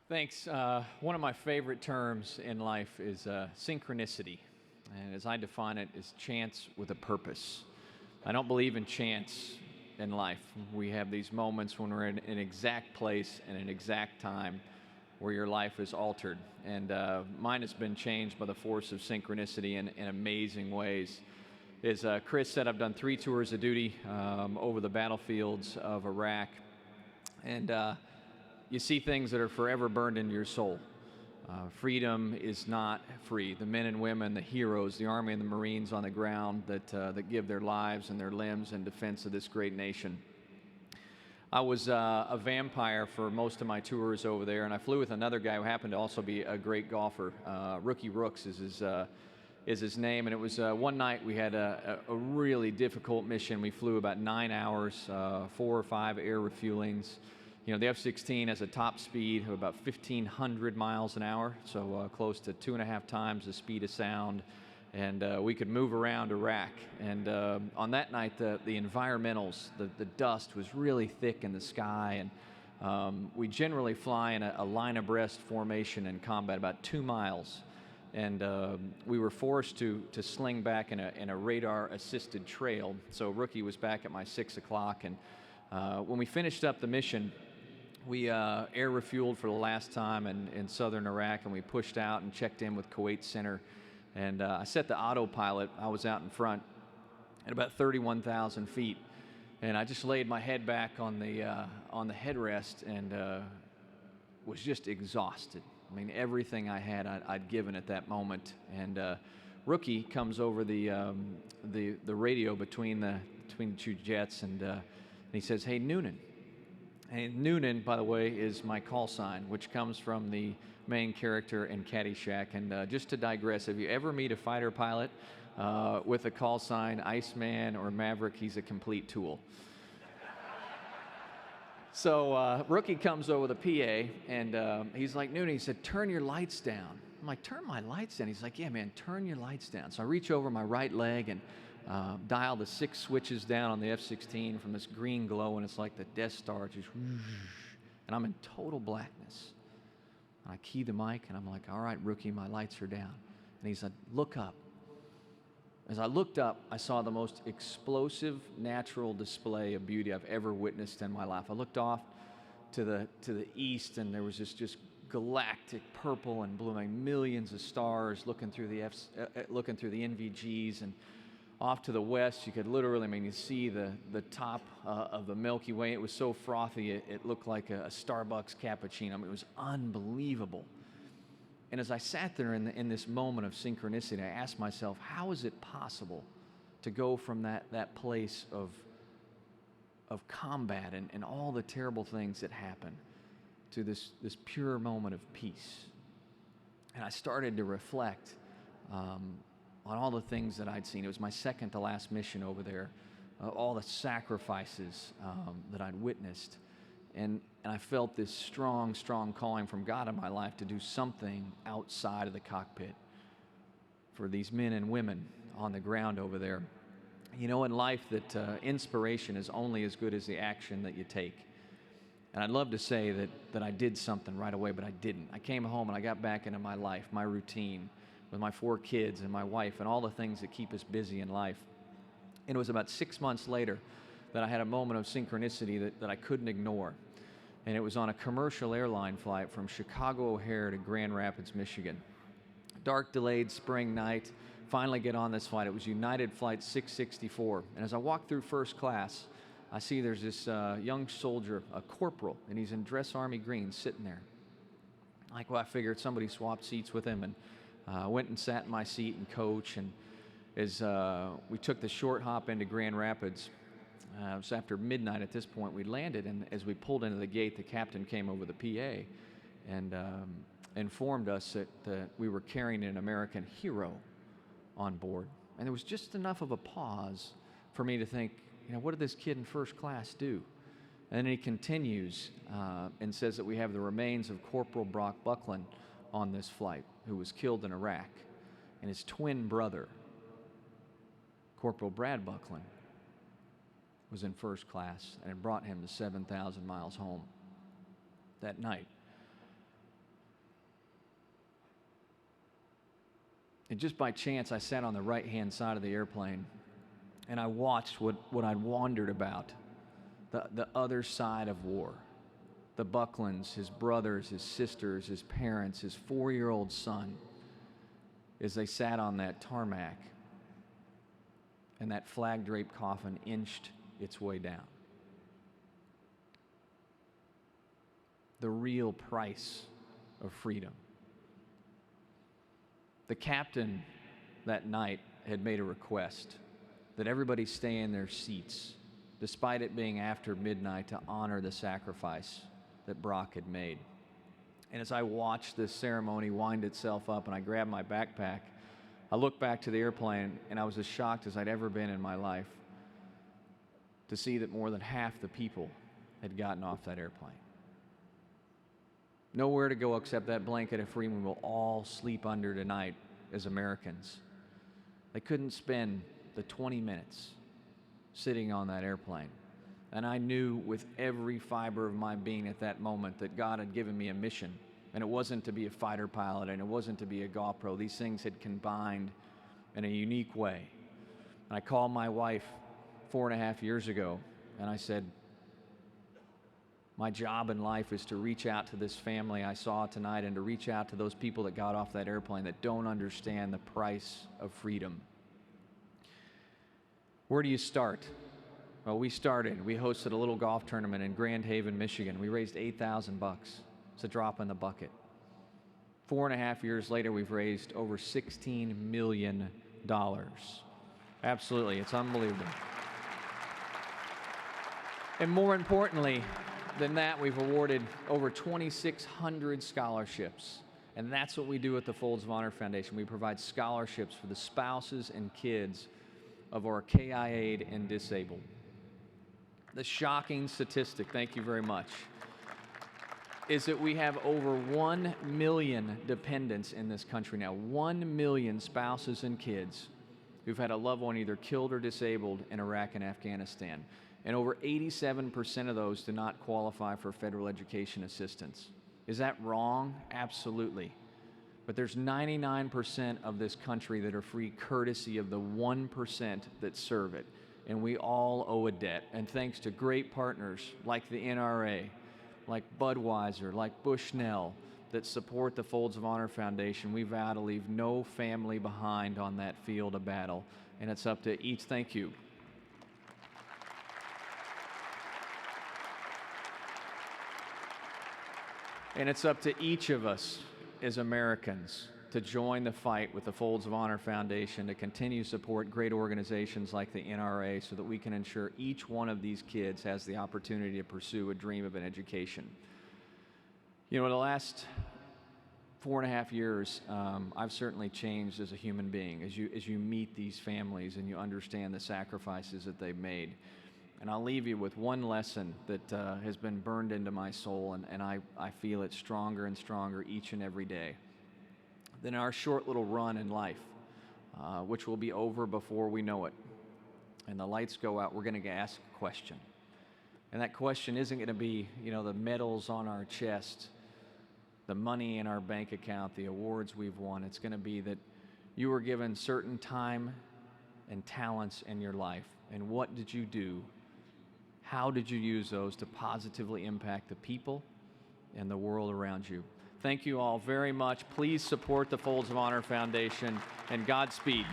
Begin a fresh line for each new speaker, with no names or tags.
Thanks. One of my favorite terms in life is synchronicity. And as I define it, is chance with a purpose. I don't believe in chance in life. We have these moments when we're in an exact place and an exact time where your life is altered. And mine has been changed by the force of synchronicity in amazing ways. As Chris said, I've done 3 tours of duty over the battlefields of Iraq. And you see things that are forever burned into your soul. Freedom is not free. The men and women, the heroes, the Army and the Marines on the ground that give their lives and their limbs in defense of this great nation. I was a vampire for most of my tours over there, and I flew with another guy who happened to also be a great golfer. Rookie Rooks is his name, and it was one night we had a really difficult mission. We flew about 9 hours, 4 or 5 air refuelings. You know, the F-16 has a top speed of about 1,500 miles an hour, so close to 2.5 times the speed of sound, and we could move around Iraq. And on that night, the environmentals, the dust was really thick in the sky, and we generally fly in a line abreast formation in combat, about 2 miles. And we were forced to sling back in a radar-assisted trail. So Rookie was back at my 6 o'clock, and when we finished up the mission, we air refueled for the last time in southern Iraq, and we pushed out and checked in with Kuwait Center. And I set the autopilot. I was out in front at about 31,000 feet, and I just laid my head back on the headrest and was just exhausted. I mean, everything I had, I'd given at that moment. And Rookie comes over the radio between the 2 jets, and he says, "Hey, Noonan." And Noonan, by the way, is my call sign, which comes from the main character in Caddyshack. And just to digress, if you ever meet a fighter pilot with a call sign, Iceman or Maverick, he's a complete tool. So Rookie comes over the PA, and he's like, "Noonan," he said, "turn your lights down." I'm like, "Turn my lights down?" He's like, "Yeah, man, turn your lights down." So I reach over my right leg and dial the 6 switches down on the F-16 from this green glow, and it's like the Death Star just whoosh, and I'm in total blackness. And I key the mic, and I'm like, "All right, Rookie, my lights are down." And he said, "Look up." As I looked up, I saw the most explosive natural display of beauty I've ever witnessed in my life. I looked off to the east, and there was this just galactic purple and blue, like millions of stars looking through the NVGs, and off to the west, you could literally, I mean, you see the top of the Milky Way. It was so frothy, it looked like a Starbucks cappuccino. I mean, it was unbelievable. And as I sat there in this moment of synchronicity, I asked myself, how is it possible to go from that place of combat and all the terrible things that happen to this pure moment of peace? And I started to reflect on all the things that I'd seen. It was my second to last mission over there, all the sacrifices that I'd witnessed. And I felt this strong, strong calling from God in my life to do something outside of the cockpit for these men and women on the ground over there. You know, in life, that inspiration is only as good as the action that you take. And I'd love to say that I did something right away, but I didn't. I came home and I got back into my life, my routine, with my 4 kids and my wife and all the things that keep us busy in life. And it was about 6 months later that I had a moment of synchronicity that I couldn't ignore. And it was on a commercial airline flight from Chicago O'Hare to Grand Rapids, Michigan. Dark, delayed spring night, finally get on this flight. It was United Flight 664. And as I walk through first class, I see there's this young soldier, a corporal, and he's in dress army green sitting there. Like, well, I figured somebody swapped seats with him, and I went and sat in my seat and coach. And as we took the short hop into Grand Rapids, it was after midnight at this point, we landed, and as we pulled into the gate, the captain came over the PA and informed us that we were carrying an American hero on board. And there was just enough of a pause for me to think, you know, what did this kid in first class do? And then he continues and says that we have the remains of Corporal Brock Buckland on this flight, who was killed in Iraq, and his twin brother, Corporal Brad Buckland, was in first class and had brought him the 7,000 miles home that night. And just by chance, I sat on the right-hand side of the airplane, and I watched what I'd wondered about, the other side of war. The Bucklands, his brothers, his sisters, his parents, his 4-year-old son, as they sat on that tarmac, and that flag-draped coffin inched its way down. The real price of freedom. The captain that night had made a request that everybody stay in their seats, despite it being after midnight, to honor the sacrifice that Brock had made. And as I watched this ceremony wind itself up and I grabbed my backpack, I looked back to the airplane and I was as shocked as I'd ever been in my life to see that more than half the people had gotten off that airplane. Nowhere to go except that blanket of freedom we'll all sleep under tonight as Americans. They couldn't spend the 20 minutes sitting on that airplane. And I knew with every fiber of my being at that moment that God had given me a mission. And it wasn't to be a fighter pilot, and it wasn't to be a golf pro. These things had combined in a unique way. And I called my wife 4.5 years ago, and I said, my job in life is to reach out to this family I saw tonight and to reach out to those people that got off that airplane that don't understand the price of freedom. Where do you start? Well, we hosted a little golf tournament in Grand Haven, Michigan. We raised $8,000. It's a drop in the bucket. 4.5 years later, we've raised over $16 million. Absolutely, it's unbelievable. And more importantly than that, we've awarded over 2,600 scholarships. And that's what we do at the Folds of Honor Foundation. We provide scholarships for the spouses and kids of our KIA'd and disabled. The shocking statistic, thank you very much, is that we have over 1 million dependents in this country now. 1 million spouses and kids who've had a loved one either killed or disabled in Iraq and Afghanistan. And over 87% of those do not qualify for federal education assistance. Is that wrong? Absolutely. But there's 99% of this country that are free courtesy of the 1% that serve it. And we all owe a debt. And thanks to great partners like the NRA, like Budweiser, like Bushnell, that support the Folds of Honor Foundation, we vow to leave no family behind on that field of battle. And it's up to each, thank you. And it's up to each of us as Americans to join the fight with the Folds of Honor Foundation to continue to support great organizations like the NRA so that we can ensure each one of these kids has the opportunity to pursue a dream of an education. You know, in the last 4.5 years, I've certainly changed as a human being as you meet these families and you understand the sacrifices that they've made. And I'll leave you with one lesson that has been burned into my soul, and I feel it stronger and stronger each and every day. Then our short little run in life, which will be over before we know it, and the lights go out, we're going to ask a question. And that question isn't going to be, you know, the medals on our chest, the money in our bank account, the awards we've won. It's going to be that you were given certain time and talents in your life, and what did you do? How did you use those to positively impact the people and the world around you? Thank you all very much. Please support the Folds of Honor Foundation, and Godspeed.